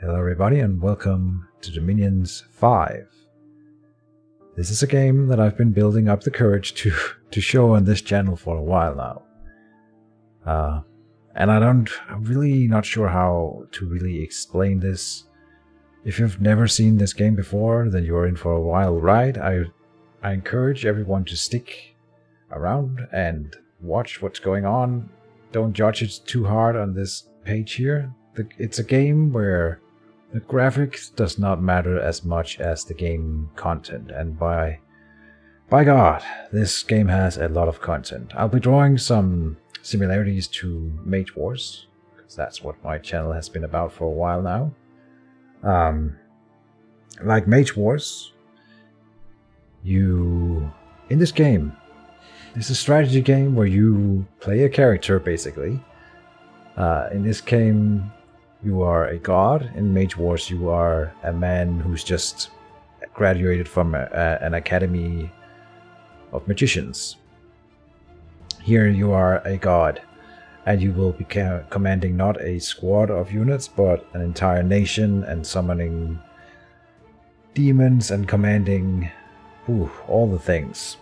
Hello everybody and welcome to Dominions 5. This is a game that I've been building up the courage to show on this channel for a while now. And I'm really not sure how to really explain this. If you've never seen this game before, then you're in for a wild ride. I encourage everyone to stick around and watch what's going on. Don't judge it too hard on this page here. It's a game where the graphics does not matter as much as the game content, and by God, this game has a lot of content. I'll be drawing some similarities to Mage Wars, because that's what my channel has been about for a while now. Like Mage Wars, in this game, it's a strategy game where you play a character, basically. In this game, you are a god. In Mage Wars, you are a man who's just graduated from an academy of magicians. Here you are a god, and you will be commanding not a squad of units, but an entire nation, and summoning demons and commanding all the things.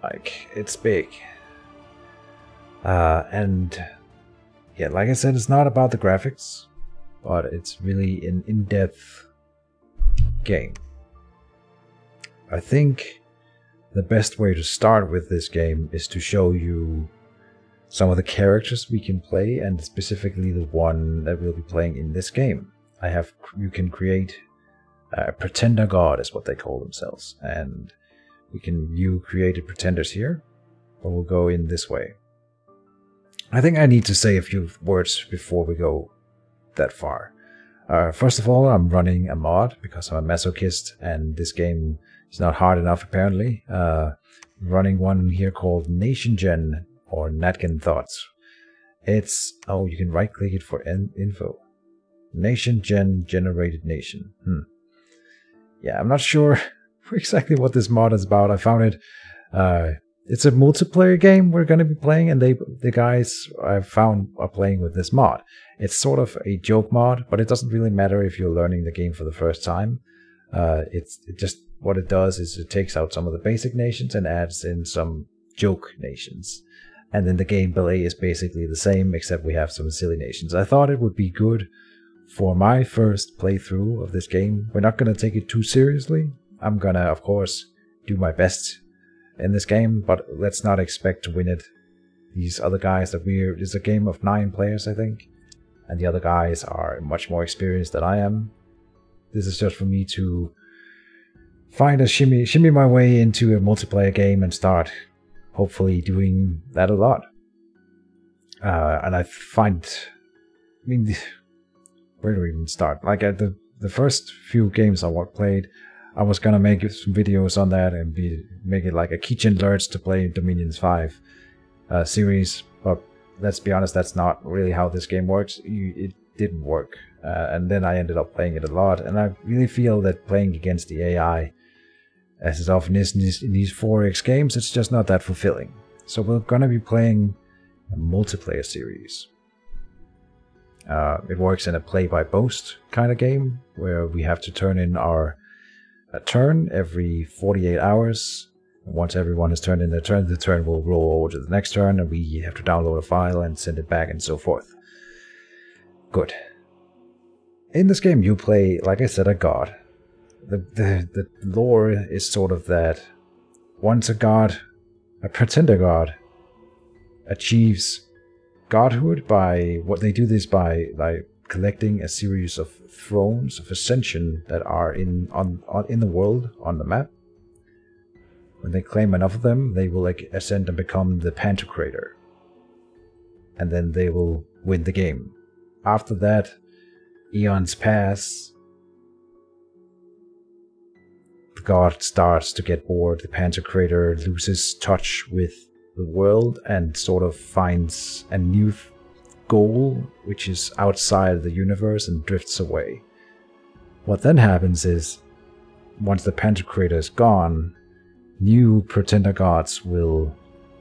Like, it's big. And yeah, like I said, it's not about the graphics, but it's really an in-depth game. I think the best way to start with this game is to show you some of the characters we can play, and specifically the one that we'll be playing in this game. You can create a pretender god, is what they call themselves, and we can view created pretenders here, but we'll go in this way. I think I need to say a few words before we go that far. First of all, I'm running a mod because I'm a masochist and this game is not hard enough apparently. Running one here called Natgenthots or Natgenthots. It's, you can right click it for info. Natgenthots generated nation. Yeah, I'm not sure exactly what this mod is about. I found it. It's a multiplayer game we're going to be playing, and the guys I've found are playing with this mod. It's sort of a joke mod, but it doesn't really matter if you're learning the game for the first time. What it does is it takes out some of the basic nations and adds in some joke nations. And then the gameplay is basically the same, except we have some silly nations. I thought it would be good for my first playthrough of this game. We're not going to take it too seriously. I'm gonna, of course, do my best in this game, but let's not expect to win it. These other guys it's a game of 9 players, I think, and the other guys are much more experienced than I am. This is just for me to find a shimmy my way into a multiplayer game and start hopefully doing that a lot. And I mean, where do we even start? Like at the first few games I played, I was gonna make some videos on that and make it like a Keejchen alerts to play Dominions 5 series, but let's be honest, that's not really how this game works. It didn't work, and then I ended up playing it a lot, and I really feel that playing against the AI, as it often is in these 4X games, it's just not that fulfilling. So we're gonna be playing a multiplayer series. It works in a play-by-boast kind of game, where we have to turn in a turn every 48 hours. Once everyone has turned in their turn, the turn will roll over to the next turn, and we have to download a file and send it back and so forth. Good. In this game you play, like I said, a god. The lore is sort of that once a pretender god, achieves godhood by what they do this by collecting a series of thrones of ascension that are in the world on the map. When they claim enough of them, they will ascend and become the Pantocrator, and then they will win the game. After that, eons pass. The god starts to get bored. The Pantocrator loses touch with the world and sort of finds a new goal, which is outside the universe, and drifts away. What then happens is, once the Pantocrator is gone, new pretender gods will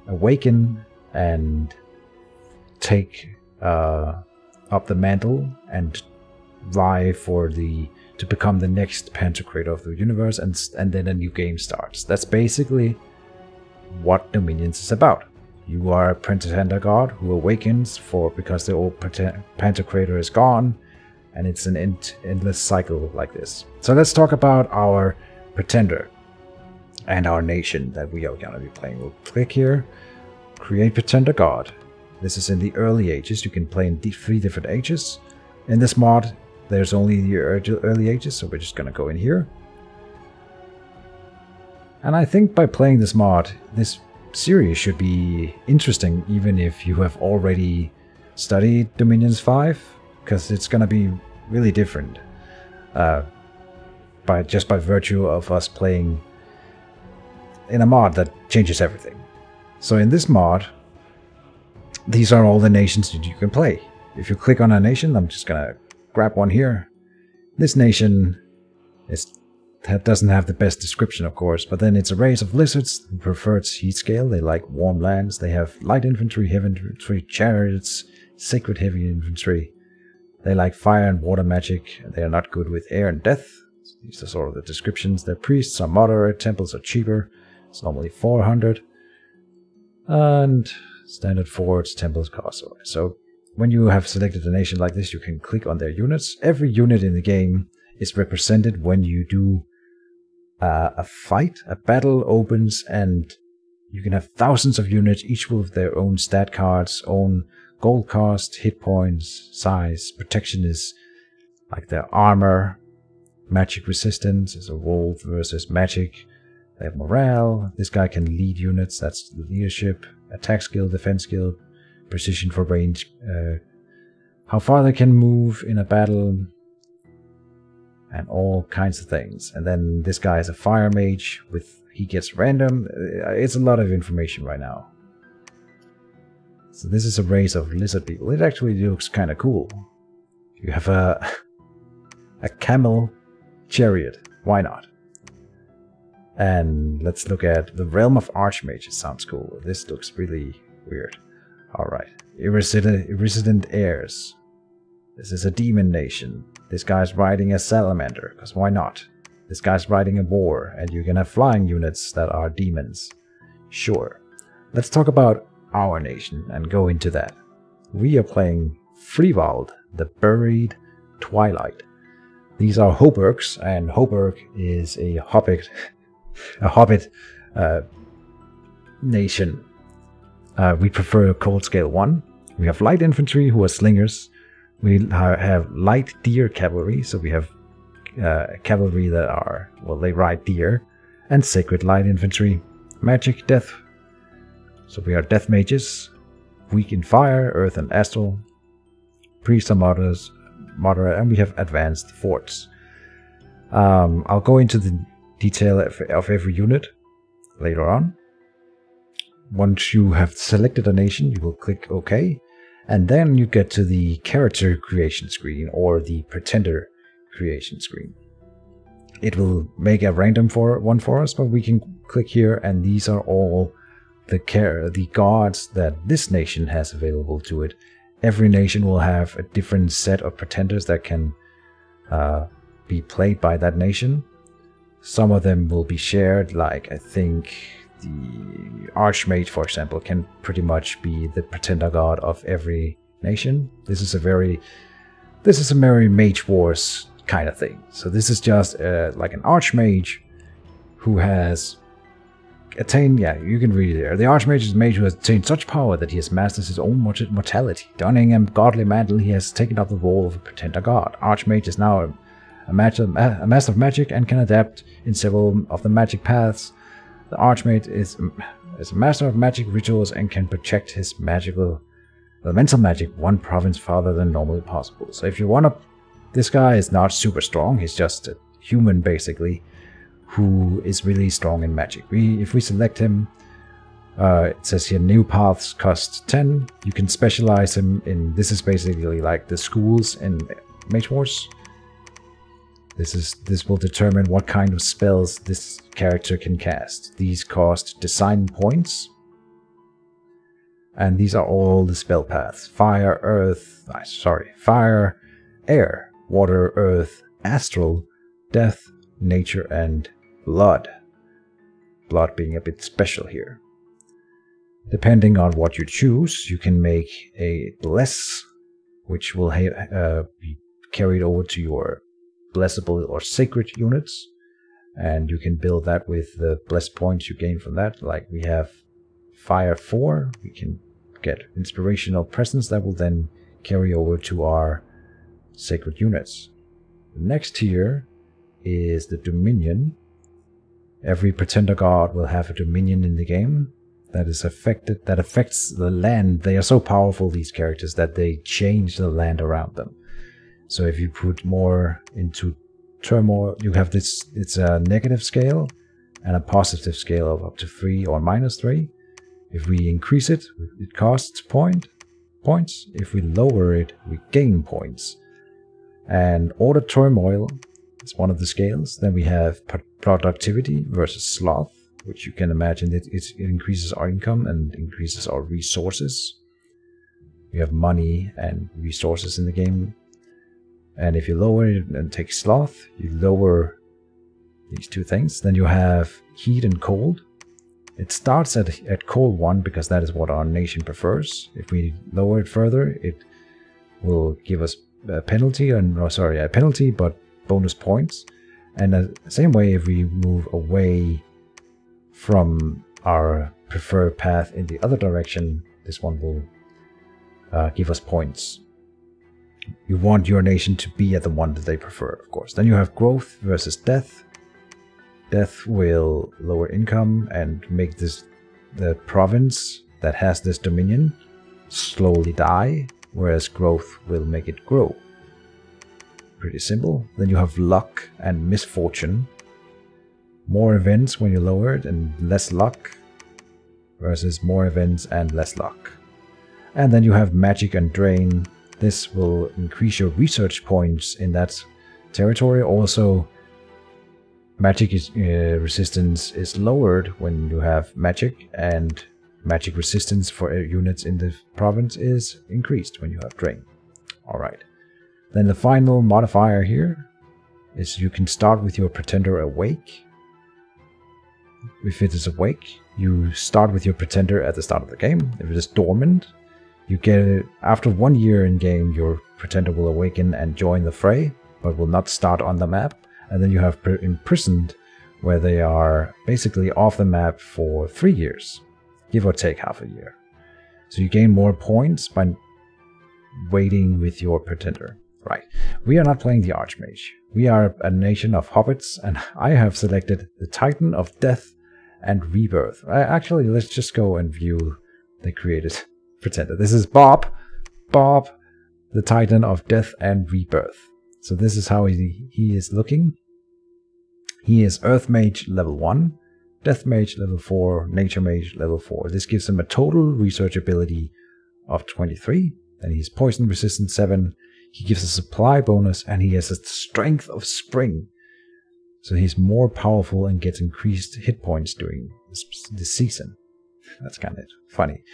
awaken and take up the mantle and vie for to become the next Pantocrator of the universe, and then a new game starts. That's basically what Dominions is about. You are a Pretender God who awakens because the old Pantocrator is gone, and it's an endless cycle like this. So let's talk about our Pretender and our nation that we are going to be playing. We'll click here, create Pretender God. This is in the early ages. You can play in 3 different ages. In this mod, there's only the early ages, so we're just going to go in here. And I think by playing this mod, this series should be interesting, even if you have already studied Dominions 5, because it's going to be really different just by virtue of us playing in a mod that changes everything. So in this mod, these are all the nations that you can play. If you click on a nation, I'm just gonna grab one here. This nation doesn't have the best description, of course, but then it's a race of lizards who prefer heat scale. They like warm lands. They have light infantry, heavy infantry, chariots, sacred heavy infantry. They like fire and water magic. They are not good with air and death. These are sort of the descriptions. Their priests are moderate, temples are cheaper. It's normally 400. And standard forts, temples cost. So when you have selected a nation like this, you can click on their units. Every unit in the game is represented when you do a fight. A battle opens, and you can have thousands of units, each with their own stat cards, own gold cost, hit points, size. Protection is like their armor. Magic resistance is a wolf versus magic. They have morale. This guy can lead units. That's the leadership. Attack skill, defense skill, precision for range. How far they can move in a battle. And all kinds of things. And then this guy is a fire mage. He gets random. It's a lot of information right now. So this is a race of lizard people. It actually looks kind of cool. You have a camel chariot. Why not? And let's look at the realm of archmages. Sounds cool. This looks really weird. Alright. Irresident heirs. This is a demon nation. This guy's riding a salamander, because why not? This guy's riding a boar, and you can have flying units that are demons. Sure. Let's talk about our nation and go into that. We are playing Friwald, the Buried Twilight. These are Hoburgs, and Hoburg is a hobbit nation. We prefer cold scale 1. We have light infantry who are slingers. We have light deer cavalry, so we have cavalry that are, well, they ride deer. And sacred light infantry. Magic, death. So we are death mages. Weak in fire, earth and astral. Priests are moderate, and we have advanced forts. I'll go into the detail of every unit later on. Once you have selected a nation, you will click OK. And then you get to the character creation screen, or the pretender creation screen. It will make a random one for us, but we can click here, and these are all the gods that this nation has available to it. Every nation will have a different set of pretenders that can be played by that nation. Some of them will be shared, like I think the Archmage, for example, can pretty much be the pretender god of every nation. This is a very Mage Wars kind of thing. So this is just like an Archmage who has attained, yeah, you can read it there. The Archmage is a mage who has attained such power that he has mastered his own mortality. Donning a godly mantle, he has taken up the role of a pretender god. Archmage is now a master of magic and can adapt in several of the magic paths. The Archmage is a master of magic rituals and can project his elemental magic one province farther than normally possible. So if you want to, this guy is not super strong. He's just a human, basically, who is really strong in magic. If we select him, it says here new paths cost 10. You can specialize him in, this is basically like the schools in Mage Wars. This will determine what kind of spells this character can cast. These cost design points. And these are all the spell paths. Fire, earth, fire, air, water, earth, astral, death, nature, and blood. Blood being a bit special here. Depending on what you choose, you can make a bless, which will be carried over to your blessable or sacred units. And you can build that with the bless points you gain from that. Like we have Fire 4, we can get inspirational presence that will then carry over to our sacred units. The next tier is the Dominion. Every pretender god will have a Dominion in the game that affects the land. They are so powerful, these characters, that they change the land around them. So if you put more into turmoil, you have this, it's a negative scale and a positive scale of up to 3 or -3. If we increase it, it costs points. If we lower it, we gain points. And order turmoil is one of the scales. Then we have productivity versus sloth, which you can imagine it increases our income and increases our resources. We have money and resources in the game. And if you lower it and take sloth, you lower these two things. Then you have heat and cold. It starts at cold 1 because that is what our nation prefers. If we lower it further, it will give us a penalty, a penalty, but bonus points. And the same way, if we move away from our preferred path in the other direction, this one will give us points. You want your nation to be at the one that they prefer, of course. Then you have growth versus death. Death will lower income and make the province that has this dominion slowly die, whereas growth will make it grow. Pretty simple. Then you have luck and misfortune. More events when you lower it and less luck, versus more events and less luck. And then you have magic and drain. This will increase your research points in that territory. Also, magic resistance is lowered when you have magic, and magic resistance for units in the province is increased when you have drain. Alright. Then the final modifier here is you can start with your pretender awake. If it is awake, you start with your pretender at the start of the game. If it is dormant, you get it after 1 year in game. Your pretender will awaken and join the fray, but will not start on the map. And then you have imprisoned, where they are basically off the map for 3 years, give or take half a year. So you gain more points by waiting with your pretender. Right, we are not playing the Archmage. We are a nation of hobbits, and I have selected the Titan of Death and Rebirth. Actually, let's just go and view the created pretender. This is Bob, the Titan of Death and Rebirth. So this is how he is looking. He is Earth Mage level 1, Death Mage level 4, Nature Mage level 4. This gives him a total research ability of 23. Then he's Poison Resistance 7. He gives a supply bonus, and he has a Strength of Spring. So he's more powerful and gets increased hit points during this season. That's kind of funny.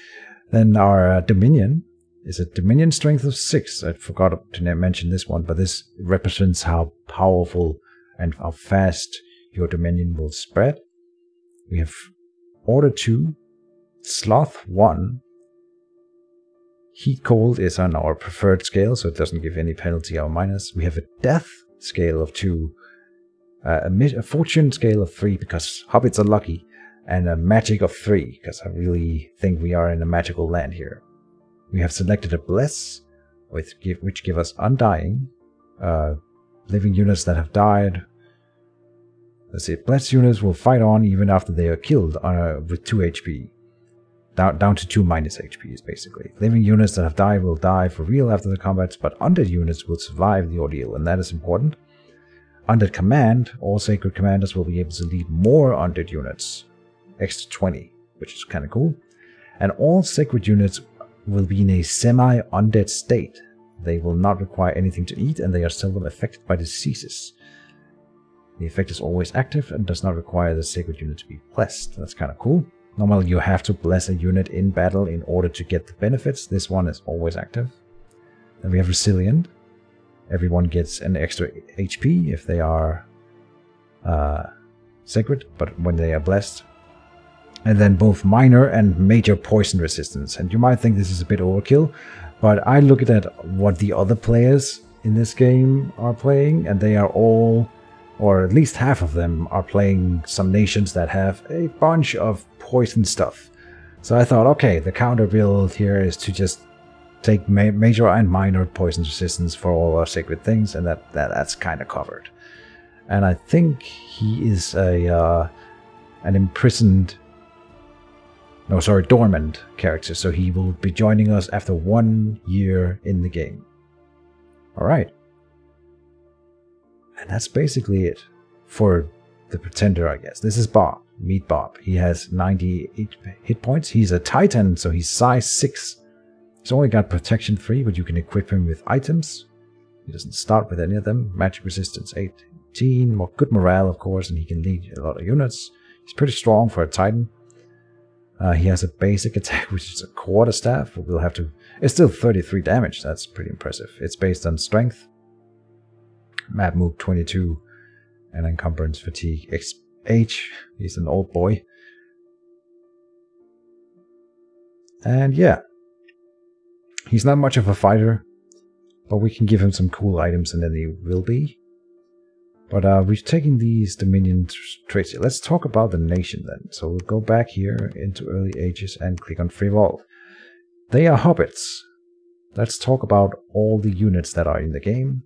Then our Dominion is a Dominion Strength of 6. I forgot to mention this one, but this represents how powerful and how fast your Dominion will spread. We have Order 2, Sloth 1. Heat Cold is on our preferred scale, so it doesn't give any penalty or minus. We have a Death scale of 2, a Fortune scale of 3 because hobbits are lucky, and a Magic of 3 because I really think we are in a magical land here. We have selected a Bless, which give us Undying, living units that have died. Let's see, Blessed units will fight on even after they are killed with 2 HP. Down to 2 minus HPs, basically. Living units that have died will die for real after the combat, but undead units will survive the ordeal, and that is important. Undead command, all sacred commanders will be able to lead more undead units. Extra 20, which is kind of cool. And all sacred units will be in a semi-undead state. They will not require anything to eat, and they are seldom affected by diseases. The effect is always active and does not require the sacred unit to be blessed. That's kind of cool. Normally you have to bless a unit in battle in order to get the benefits. This one is always active. Then we have Resilient. Everyone gets an extra HP if they are sacred, but when they are blessed. And then both minor and major poison resistance. And you might think this is a bit overkill, but I look at what the other players in this game are playing, and they are all, or at least half of them, are playing some nations that have a bunch of poison stuff. So I thought, okay, the counter build here is to just take major and minor poison resistance for all our sacred things, and that's kind of covered. And I think he is an imprisoned, no, sorry, dormant character, so he will be joining us after 1 year in the game. Alright. And that's basically it for the Pretender, I guess. This is Bob. Meet Bob. He has 98 hit points. He's a Titan, so he's size 6. He's only got protection 3, but you can equip him with items. He doesn't start with any of them. Magic resistance 18. More good morale, of course, and he can lead a lot of units. He's pretty strong for a Titan. He has a basic attack, which is a quarterstaff. We'll have to. It's still 33 damage. That's pretty impressive. It's based on strength, map move 22, and encumbrance fatigue H. He's an old boy. And yeah, he's not much of a fighter, but we can give him some cool items, and then he will be. But we're taking these Dominion traits here. Let's talk about the nation then. So we'll go back here into early ages and click on Friwald. They are hobbits. Let's talk about all the units that are in the game.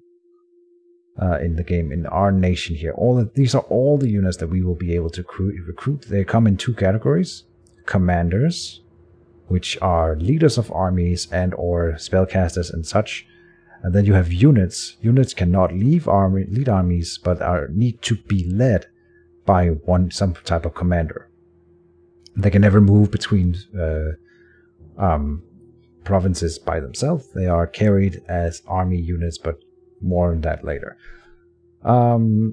In our nation here. These are all the units that we will be able to recruit. They come in 2 categories. Commanders, which are leaders of armies and or spellcasters and such. And then you have units. Units cannot lead armies, but need to be led by some type of commander. They can never move between provinces by themselves. They are carried as army units, but more on that later.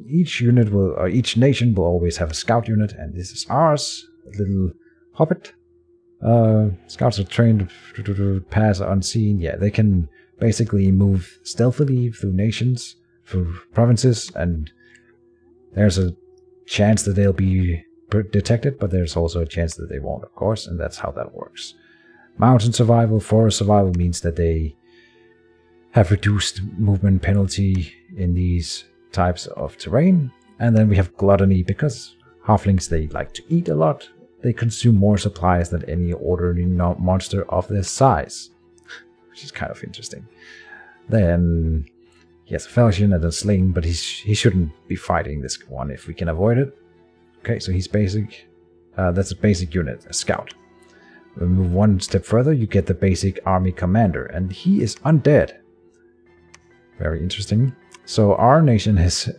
Each nation will always have a scout unit, and this is ours, a little hobbit. Scouts are trained to pass unseen. Yeah, they can basically move stealthily through nations, through provinces, and there's a chance that they'll be detected, but there's also a chance that they won't, of course, and that's how that works. Mountain survival, forest survival means that they have reduced movement penalty in these types of terrain. And then we have gluttony, because halflings, they like to eat a lot. They consume more supplies than any ordinary monster of their size, which is kind of interesting. Then he has a falchion and a sling, but he shouldn't be fighting this one if we can avoid it. Okay, so he's basic. That's a basic unit, a scout. When we move one step further, you get the basic army commander, and he is undead. Very interesting. So our nation has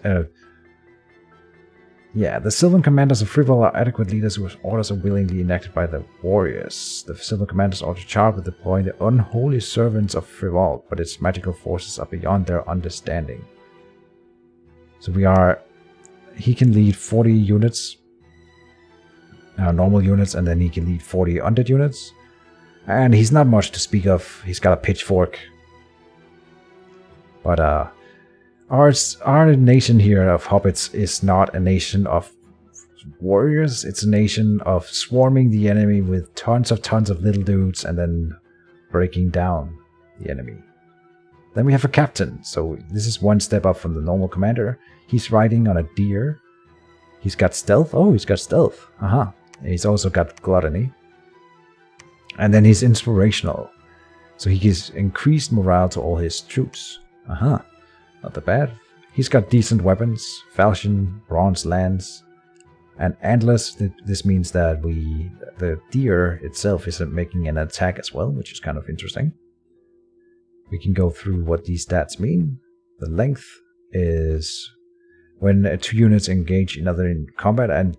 the Sylvan commanders of Friwald are adequate leaders whose orders are willingly enacted by the warriors. The Sylvan commanders are charged with deploying the unholy servants of Friwald, but its magical forces are beyond their understanding. So he can lead 40 units, normal units, and then he can lead 40 undead units. And he's not much to speak of. He's got a pitchfork. But our nation here of hobbits is not a nation of warriors. It's a nation of swarming the enemy with tons of little dudes and then breaking down the enemy. Then we have a captain. So this is one step up from the normal commander. He's riding on a deer. He's got stealth. Oh, he's got stealth. He's also got gluttony. And then he's inspirational. So he gives increased morale to all his troops. Not that bad. He's got decent weapons, falchion, bronze lance, and antlers. This means that the deer itself isn't making an attack as well, which is kind of interesting. We can go through what these stats mean. The length is when 2 units engage another in combat, and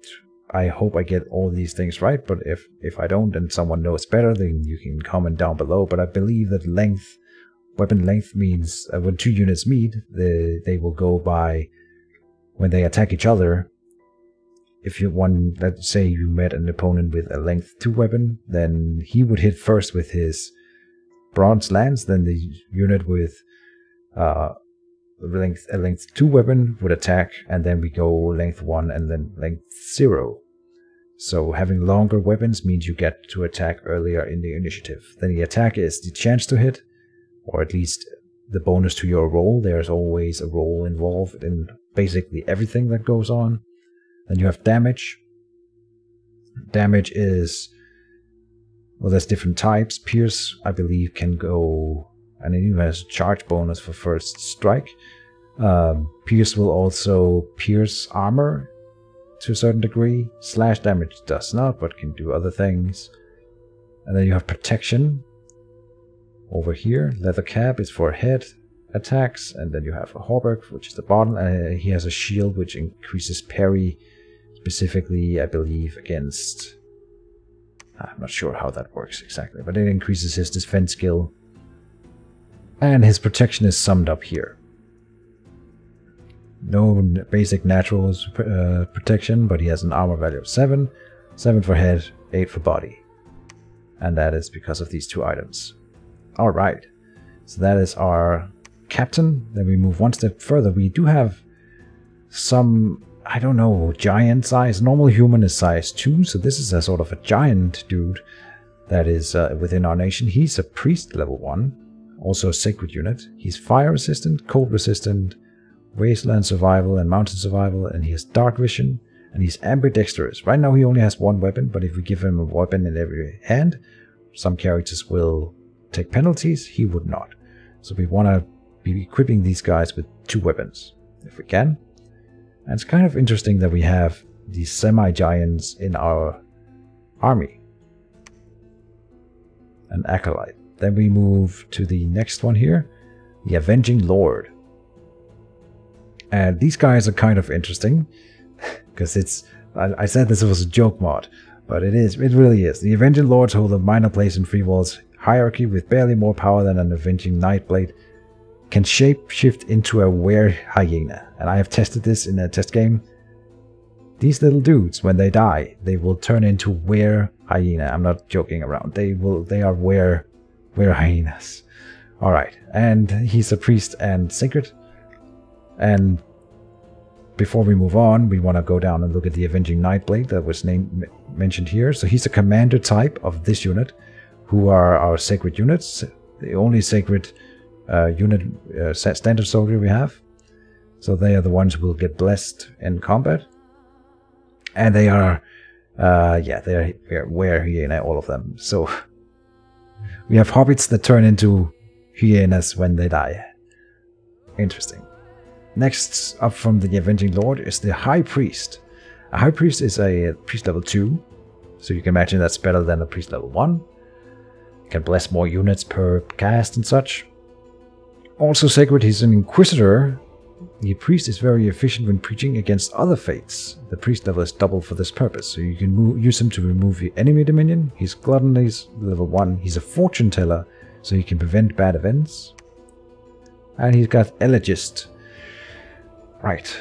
I hope I get all these things right, but if I don't and someone knows better, then you can comment down below. But I believe that weapon length means when 2 units meet, they will go by when they attack each other. If let's say you met an opponent with a length 2 weapon, then he would hit first with his bronze lance, then the unit with length 2 weapon would attack, and then we go length 1 and then length 0. So having longer weapons means you get to attack earlier in the initiative. Then the attack is the chance to hit, or at least the bonus to your roll. There's always a roll involved in basically everything that goes on. Then you have damage. Damage is, well, there's different types. Pierce, I believe, can go, and it even has a charge bonus for first strike. Pierce will also pierce armor to a certain degree. Slash damage does not, but can do other things. And then you have protection over here. Leather cap is for head attacks, and then you have a hauberk, which is the bottom, and he has a shield which increases parry, specifically, I believe, against... I'm not sure how that works exactly, but it increases his defense skill. And his protection is summed up here. No basic natural protection, but he has an armor value of 7. 7 for head, 8 for body. And that is because of these 2 items. Alright, so that is our captain. Then we move one step further. We do have some, I don't know, giant size. Normal human is size 2, so this is a sort of a giant dude that is within our nation. He's a priest level 1, also a sacred unit. He's fire resistant, cold resistant, wasteland survival and mountain survival, and he has dark vision, and he's ambidextrous. Right now he only has 1 weapon, but if we give him a weapon in every hand, some characters will take penalties, he would not. So we want to be equipping these guys with 2 weapons, if we can. And it's kind of interesting that we have these semi-giants in our army. An acolyte. Then we move to the next one here, the Avenging Lord. And these guys are kind of interesting, because it's, I said this was a joke mod, but it really is. The Avenging Lords hold a minor place in Friwald's hierarchy with barely more power than an Avenging Nightblade. Can shape-shift into a were-hyena, and I have tested this in a test game. These little dudes, when they die, they will turn into were-hyena. I'm not joking around. They are were-hyenas. Alright, and he's a priest and sacred. And before we move on, we want to go down and look at the Avenging Nightblade that was mentioned here. So he's a commander type of this unit, who are our sacred units. The only sacred unit standard soldier we have. So they are the ones who will get blessed in combat. And they are, they're were-hyena, all of them. So we have hobbits that turn into hyenas when they die. Interesting. Next up from the Avenging Lord is the High Priest. A High Priest is a priest level 2, so you can imagine that's better than a priest level 1. Can bless more units per cast and such. Also sacred, he's an Inquisitor. The priest is very efficient when preaching against other faiths. The priest level is double for this purpose, so you can use him to remove the enemy dominion. He's Glutton, he's level 1. He's a fortune teller, so he can prevent bad events. And he's got Elegist. Right,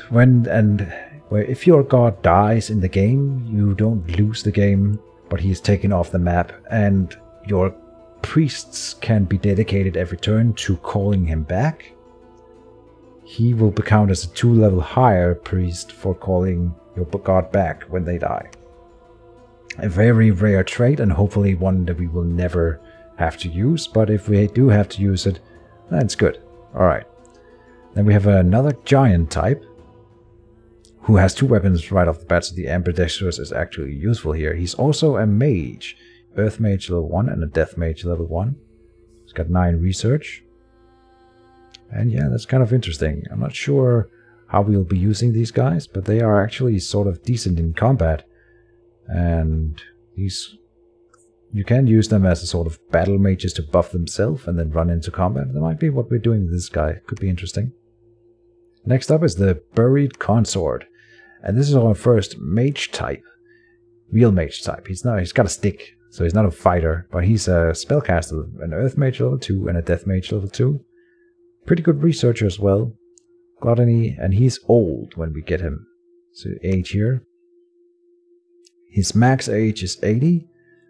if your god dies in the game, you don't lose the game, but he is taken off the map, and your priests can be dedicated every turn to calling him back. He will be counted as a 2 level higher priest for calling your god back when they die. A very rare trait, and hopefully one that we will never have to use, but if we do have to use it, that's good. Alright. Then we have another giant type who has 2 weapons right off the bat, so the ambidextrous is actually useful here. He's also a mage, Earth Mage level 1 and a Death Mage level 1. He's got 9 research. And yeah, that's kind of interesting. I'm not sure how we'll be using these guys, but they are actually sort of decent in combat. And you can use them as a sort of battle mages to buff themselves and then run into combat. That might be what we're doing with this guy. Could be interesting. Next up is the Buried Consort. And this is our first mage type. Real mage type. He's got a stick, so he's not a fighter, but he's a spellcaster, an Earth Mage level 2 and a Death Mage level 2. Pretty good researcher as well. Gluttony, and he's old when we get him. So age here. His max age is 80,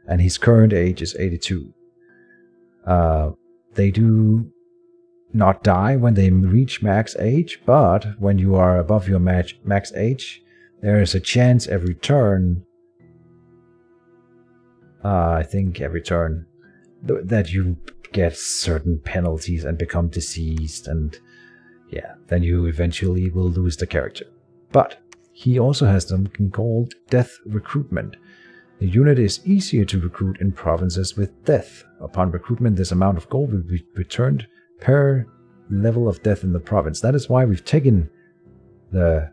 and his current age is 82. They do not die when they reach max age, but when you are above your max age, there is a chance every turn, I think every turn, that you get certain penalties and become diseased, and yeah, then you eventually will lose the character. But he also has something called death recruitment. The unit is easier to recruit in provinces with death. Upon recruitment, this amount of gold will be returned per level of death in the province. That is why we've taken the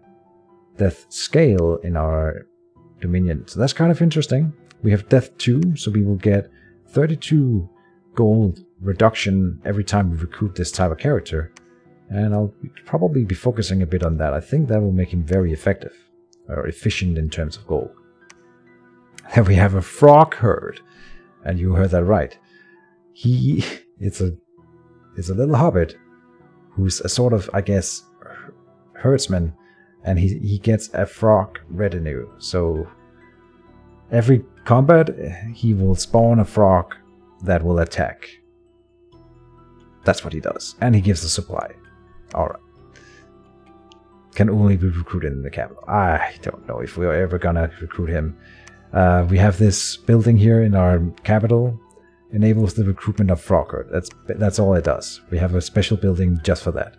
death scale in our dominion. So that's kind of interesting. We have death 2, so we will get 32 gold reduction every time we recruit this type of character. And I'll probably be focusing a bit on that. I think that will make him very effective, or efficient in terms of gold. Then we have a frog herd, and you heard that right. It's a little hobbit who's a sort of, I guess, herdsman, and he gets a frog retinue. So every combat he will spawn a frog that will attack. That's what he does, and he gives a supply. Alright. Can only be recruited in the capital. I don't know if we're ever gonna recruit him. We have this building here in our capital. Enables the recruitment of frog herd. That's all it does. We have a special building just for that.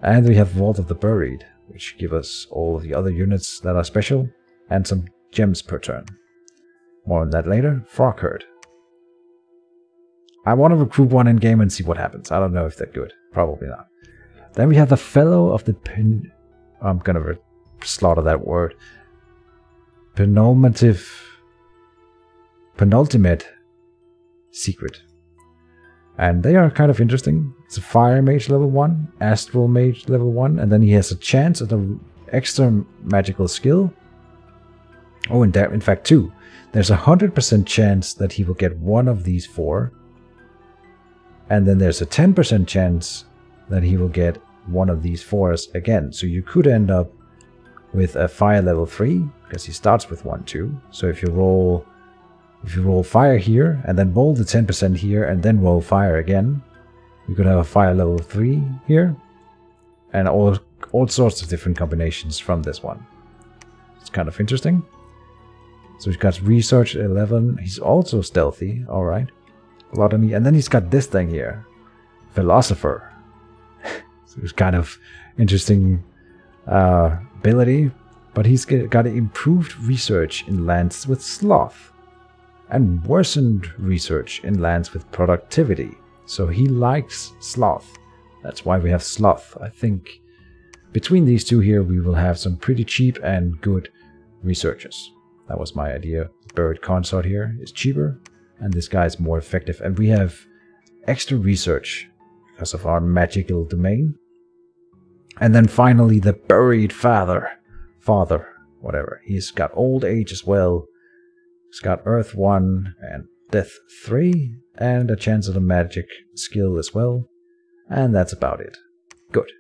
And we have Vault of the Buried, which give us all of the other units that are special, and some gems per turn. More on that later. Frog herd. I want to recruit one in game and see what happens. I don't know if they're good. Probably not. Then we have the Fellow of the I'm gonna slaughter that word. Penultimate secret. And they are kind of interesting. It's a Fire Mage level 1, Astral Mage level 1, and then he has a chance at an extra magical skill. Oh, in fact 2. There's a 100% chance that he will get one of these 4. And then there's a 10% chance that he will get one of these 4s again. So you could end up with a Fire level 3, because he starts with 1, 2. So if you roll fire here, and then roll the 10% here, and then roll fire again, you could have a fire level 3 here, and all sorts of different combinations from this one. It's kind of interesting. So he's got research 11. He's also stealthy. All right, Gluttonny, and then he's got this thing here, philosopher. So it's kind of interesting ability, but he's got improved research in lands with sloth, and worsened research in lands with productivity. So he likes sloth. That's why we have sloth. I think between these two here we will have some pretty cheap and good researchers. That was my idea. Bird Consort here is cheaper, and this guy is more effective. And we have extra research because of our magical domain. And then finally the Buried Father, whatever. He's got old age as well. He's got Earth 1 and Death 3, and a chance at a magic skill as well. And that's about it. Good.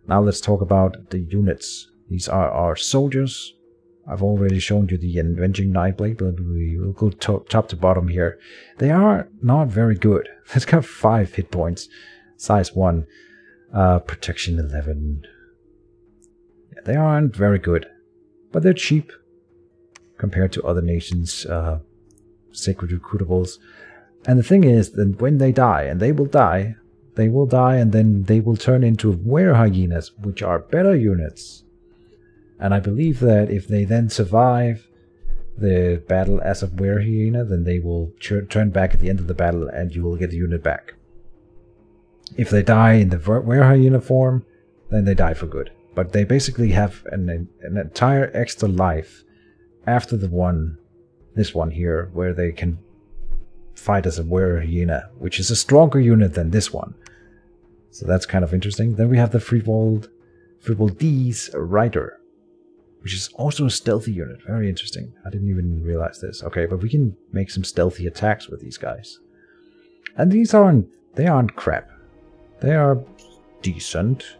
Now let's talk about the units. These are our soldiers. I've already shown you the Avenging Nightblade, but we will go top to bottom here. They are not very good. It's got 5 hit points. Size 1. Protection 11. Yeah, they aren't very good, but they're cheap compared to other nations' sacred recruitables. And the thing is that when they die, and they will die, and then they will turn into were hyenas, which are better units. And I believe that if they then survive the battle as a were hyena, then they will turn back at the end of the battle, and you will get the unit back. If they die in the were hyena form, then they die for good. But they basically have an entire extra life after this one here, where they can fight as a were hyena, which is a stronger unit than this one. So that's kind of interesting. Then we have the Friwald's Rider, which is also a stealthy unit. Very interesting. I didn't even realize this. Okay, but we can make some stealthy attacks with these guys. And they aren't crap. They are decent.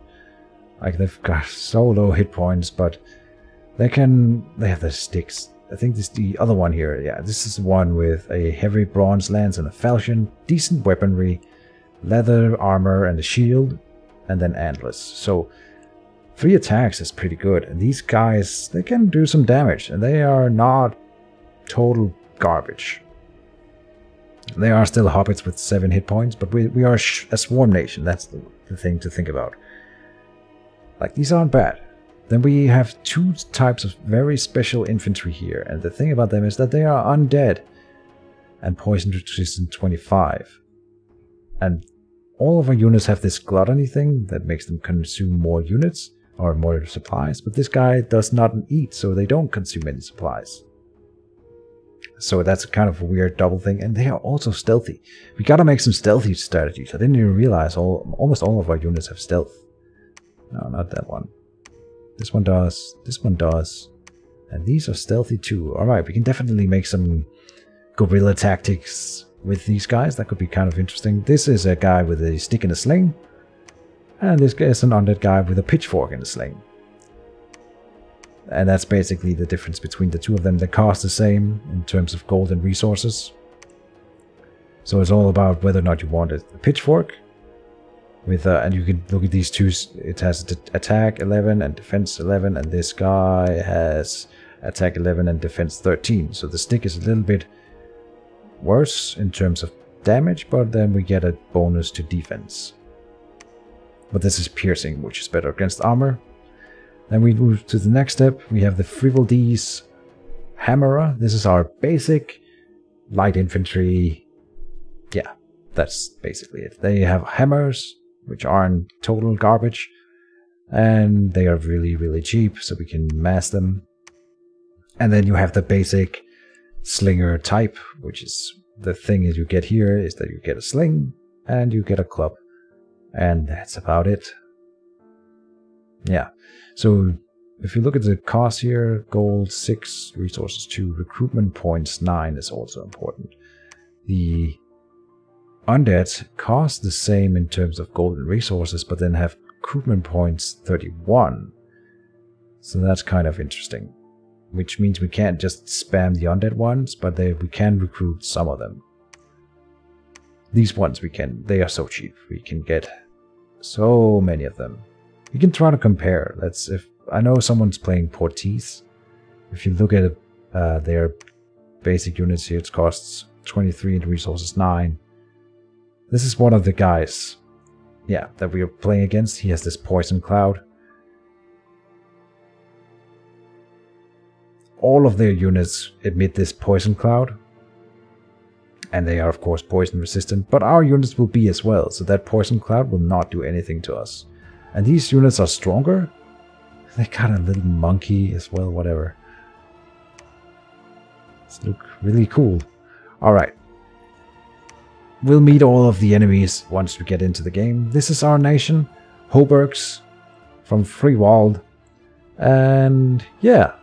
Like, they've got so low hit points, but they have the sticks. I think this is the other one here. Yeah, this is the one with a heavy bronze lance and a falchion, decent weaponry, leather, armor, and a shield, and then antlers. So 3 attacks is pretty good. And these guys, they can do some damage, and they are not total garbage. They are still hobbits with 7 hit points, but we are a swarm nation. That's the thing to think about. Like, these aren't bad. Then we have 2 types of very special infantry here, and the thing about them is that they are undead and poison resistant 25. And all of our units have this gluttony thing that makes them consume more units or more supplies, but this guy does not eat, so they don't consume any supplies. So that's kind of a weird double thing, and they are also stealthy. We gotta make some stealthy strategies. I didn't even realize almost all of our units have stealth. No, not that one. This one does, and these are stealthy too. Alright, we can definitely make some guerrilla tactics with these guys. That could be kind of interesting. This is a guy with a stick and a sling, and this guy is an undead guy with a pitchfork and a sling. And that's basically the difference between the two of them. They cost the same in terms of gold and resources. So it's all about whether or not you want a pitchfork. And you can look at these two. It has attack 11 and defense 11. And this guy has attack 11 and defense 13. So the stick is a little bit worse in terms of damage. But then we get a bonus to defense. But this is piercing, which is better against armor. Then we move to the next step. We have the Friwald's Hammerer. This is our basic light infantry. Yeah, that's basically it. They have hammers, which aren't total garbage. And they are really, really cheap, so we can mass them. And then you have the basic slinger type, which is the thing is you get here is that you get a sling and you get a club. And that's about it. Yeah. So if you look at the cost here, gold 6, resources 2, recruitment points 9 is also important. The undead cost the same in terms of gold and resources, but then have recruitment points 31. So that's kind of interesting. Which means we can't just spam the undead ones, but we can recruit some of them. These ones we can, they are so cheap. We can get so many of them. You can try to compare. If I know someone's playing Portese. If you look at their basic units here, it costs 23 and resources 9. This is one of the guys, yeah, that we are playing against. He has this poison cloud. All of their units emit this poison cloud. And they are of course poison resistant, but our units will be as well, so that poison cloud will not do anything to us. And these units are stronger. They got a little monkey as well, whatever. This look really cool. Alright. We'll meet all of the enemies once we get into the game. This is our nation, Hobergs from Friwald. And yeah,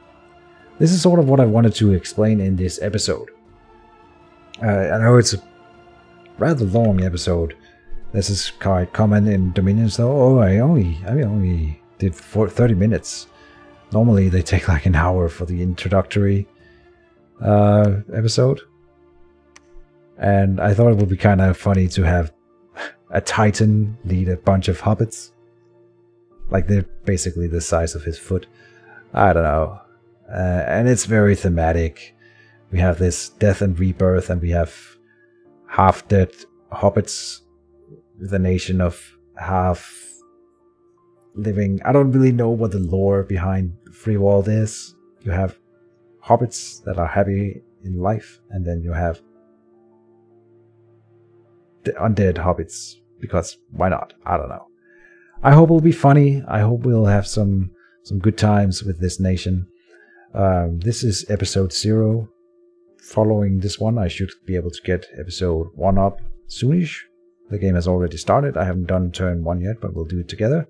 this is sort of what I wanted to explain in this episode. I know it's a rather long episode. This is quite common in Dominions though. Oh, I only did 30 minutes. Normally they take like an hour for the introductory episode. And I thought it would be kind of funny to have a Titan lead a bunch of hobbits. Like they're basically the size of his foot. I don't know. And it's very thematic. We have this death and rebirth, and we have half-dead hobbits with a nation of half-living. I don't really know what the lore behind Friwald is. You have hobbits that are happy in life, and then you have the undead hobbits, because why not? I don't know. I hope it'll be funny. I hope we'll have some good times with this nation. This is episode 0. Following this one, I should be able to get episode 1 up soonish. The game has already started. I haven't done turn 1 yet, but we'll do it together.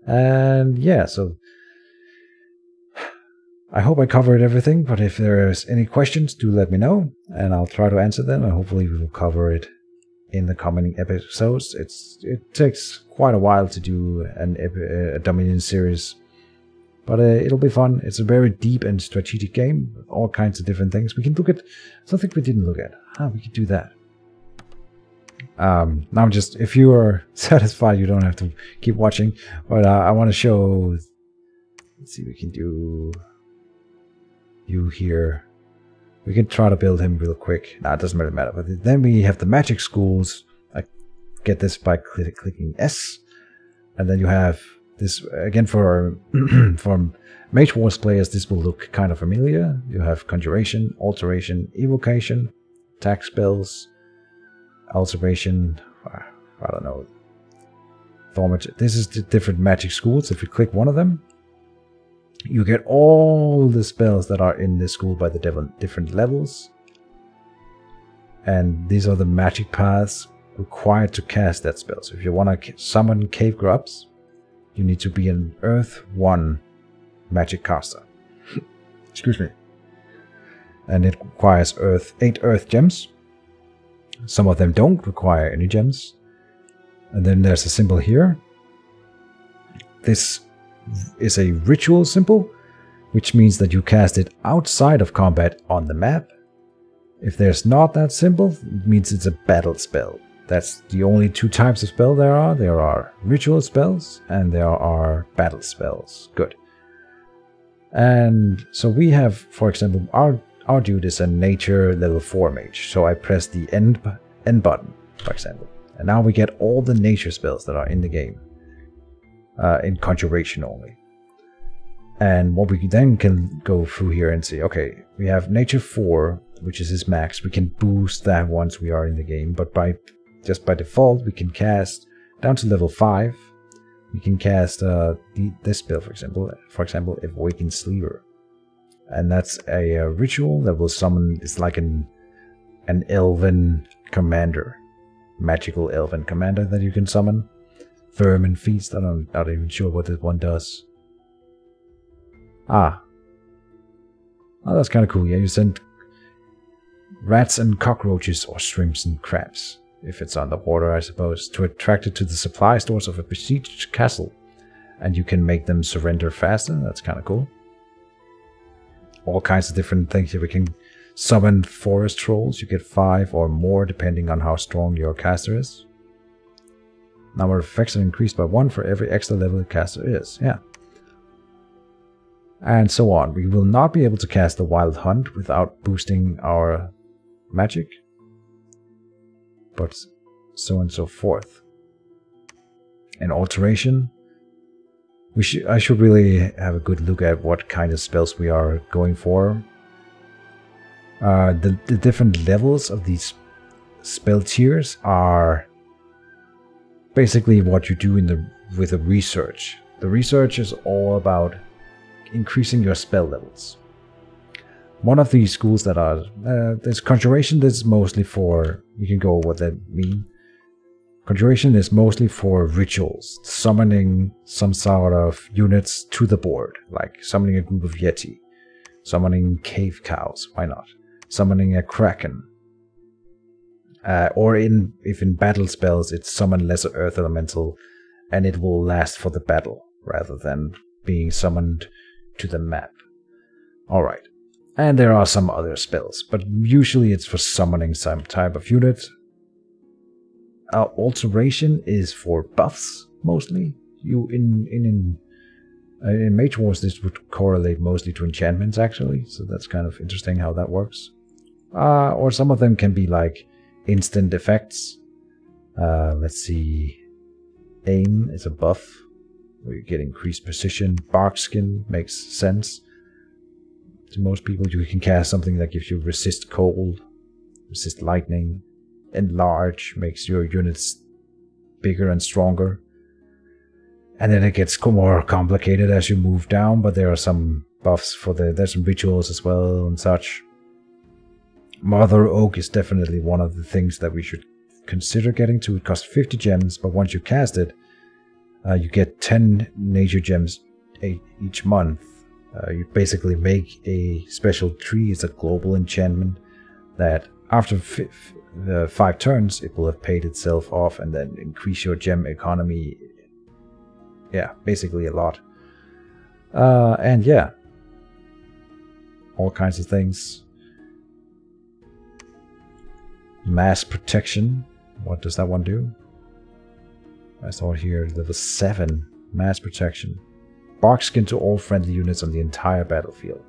And yeah, so I hope I covered everything, but if there's any questions, do let me know, and I'll try to answer them, and hopefully we will cover it in the coming episodes. It takes quite a while to do a Dominion series, but it'll be fun. It's a very deep and strategic game with all kinds of different things. We can look at something we didn't look at. We could do that. Now just, if you are satisfied, you don't have to keep watching, but I want to show, let's see, we can do you here. We can try to build him real quick. Nah, it doesn't really matter. But then we have the magic schools. I get this by clicking S. And then you have this, again, for for Mage Wars players, this will look kind of familiar. You have Conjuration, Alteration, Evocation, Attack Spells, Alteration, I don't know. This is the different magic schools. If you click one of them, you get all the spells that are in this school by the different levels. And these are the magic paths required to cast that spell. So if you want to summon Cave Grubs, you need to be an Earth 1 magic caster. Excuse me. And it requires 8 Earth gems. Some of them don't require any gems. And then there's a symbol here. This is a ritual symbol, which means that you cast it outside of combat on the map. If there's not that symbol, it means it's a battle spell. That's the only 2 types of spell there are. There are ritual spells and there are battle spells. Good. And so we have, for example, our dude is a nature level 4 mage. So I press the end button, for example. And now we get all the nature spells that are in the game. In Conjuration only. And what we then can go through here and see, okay, we have Nature 4, which is his max. We can boost that once we are in the game, but just by default, we can cast down to level 5. We can cast this spell, for example, Awakened Sleeper. And that's a ritual that will summon, it's like an elven commander, magical elven commander that you can summon. Vermin Feast, I'm not even sure what this one does. Oh, that's kind of cool. Yeah, you send rats and cockroaches or shrimps and crabs, if it's underwater, I suppose, to attract it to the supply stores of a besieged castle. And you can make them surrender faster. That's kind of cool. All kinds of different things here. We can summon forest trolls. You get 5 or more depending on how strong your caster is. Number of effects are increased by 1 for every extra level the caster is. Yeah. And so on. We will not be able to cast the Wild Hunt without boosting our magic. But so on and so forth. And Alteration. I should really have a good look at what kind of spells we are going for. The different levels of these spell tiers are basically what you do with the research. The research is all about increasing your spell levels. One of these schools that are there's Conjuration. This is mostly for, you can go what that mean. Conjuration is mostly for rituals, summoning some sort of units to the board, like summoning a group of Yeti, summoning cave cows. Why not? Summoning a kraken. Or if in battle spells, it's summon lesser earth elemental, and it will last for the battle, rather than being summoned to the map. Alright. And there are some other spells, but usually it's for summoning some type of unit. Alteration is for buffs, mostly. In Mage Wars, this would correlate mostly to enchantments, actually, so that's kind of interesting how that works. Or some of them can be like instant effects. Let's see. Aim is a buff where you get increased precision. Bark Skin makes sense. To most people, you can cast something that gives you resist cold, resist lightning. Enlarge makes your units bigger and stronger. And then it gets more complicated as you move down, but there are some buffs for there's some rituals as well and such. Mother Oak is definitely one of the things that we should consider getting to. It costs 50 gems, but once you cast it, you get 10 nature gems each month. You basically make a special tree. It's a global enchantment that after 5 turns, it will have paid itself off and then increase your gem economy. Yeah, basically a lot. And yeah, all kinds of things. Mass protection. What does that one do? I saw it here, level 7, mass protection. Bark skin to all friendly units on the entire battlefield.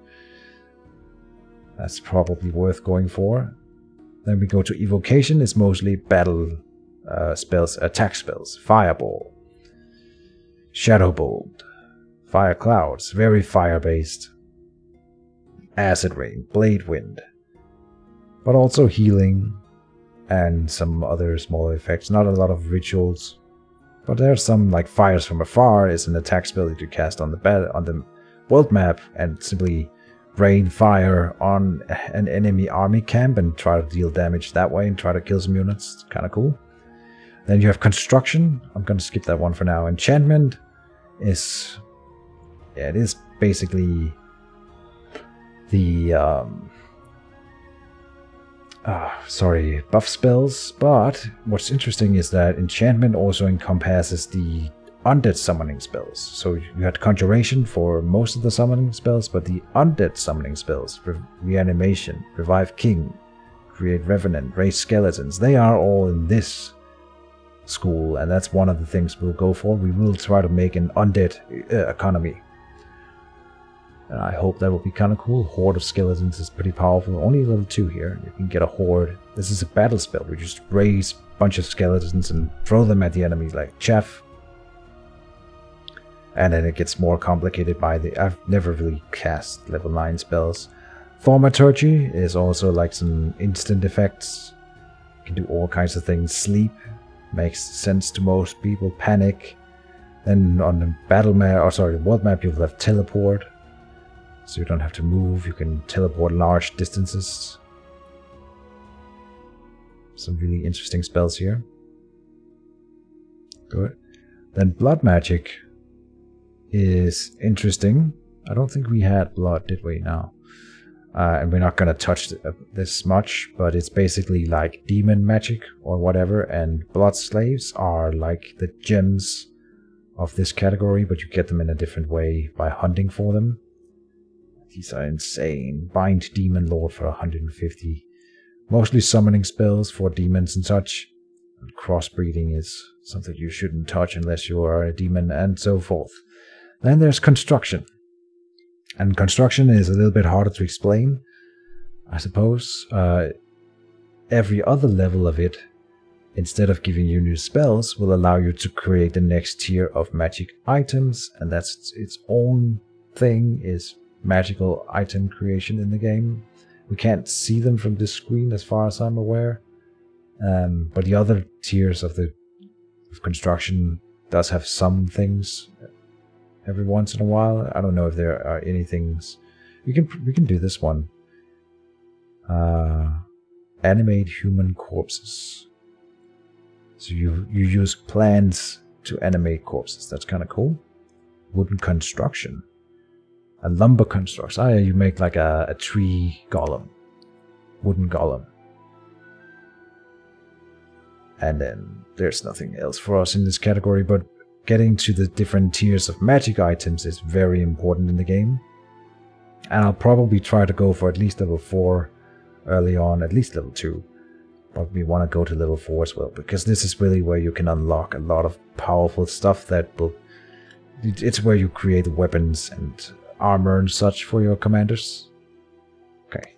That's probably worth going for. Then we go to evocation. It's mostly battle spells, attack spells. Fireball, Shadow Bolt, Fire Clouds, very fire based. Acid Rain, Blade Wind, but also healing and some other smaller effects. Not a lot of rituals, but there's some, like Fires from Afar is an attack spell that you cast on the world map and simply rain fire on an enemy army camp and try to deal damage that way and try to kill some units. It's kind of cool. Then you have construction. I'm going to skip that one for now. Enchantment is, yeah, it is basically the buff spells, but what's interesting is that enchantment also encompasses the undead summoning spells. So you had conjuration for most of the summoning spells, but the undead summoning spells, reanimation, revive king, create revenant, raise skeletons, they are all in this school, and that's one of the things we'll go for. We will try to make an undead economy. And I hope that will be kind of cool. Horde of Skeletons is pretty powerful. Only level 2 here. You can get a horde. This is a battle spell. We just raise a bunch of skeletons and throw them at the enemies like chaff. And then it gets more complicated by the... I've never really cast level 9 spells. Thaumaturgy is also like some instant effects. You can do all kinds of things. Sleep makes sense to most people. Panic. Then on the battle map, or sorry, the world map, you'll have teleport. So you don't have to move, you can teleport large distances. Some really interesting spells here. Good. Then blood magic is interesting. I don't think we had blood, did we? No. And we're not going to touch this much, but it's basically like demon magic or whatever, and blood slaves are like the gems of this category, but you get them in a different way by hunting for them. These are insane. Bind Demon Lord for 150. Mostly summoning spells for demons and such. And crossbreeding is something you shouldn't touch unless you are a demon, and so forth. Then there's construction. And construction is a little bit harder to explain, I suppose. Every other level of it, instead of giving you new spells, will allow you to create the next tier of magic items, and that's its own thing, is magical item creation in the game. We can't see them from this screen as far as I'm aware, but the other tiers of construction does have some things every once in a while. I don't know if there are any things. We can do this one. Animate human corpses. So you use plants to animate corpses. That's kind of cool. Wooden construction. A lumber construction. Ah, yeah, you make like a tree golem. Wooden golem. And then there's nothing else for us in this category, but getting to the different tiers of magic items is very important in the game. And I'll probably try to go for at least level 4 early on, at least level 2. But we want to go to level 4 as well, because this is really where you can unlock a lot of powerful stuff that will... It's where you create weapons and armor and such for your commanders. Okay.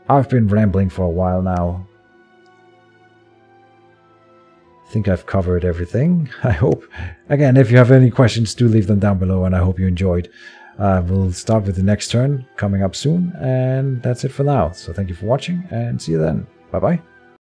I've been rambling for a while now. I think I've covered everything, I hope. Again, if you have any questions, do leave them down below, and I hope you enjoyed. We'll start with the next turn coming up soon, and that's it for now. So thank you for watching, and see you then. Bye-bye.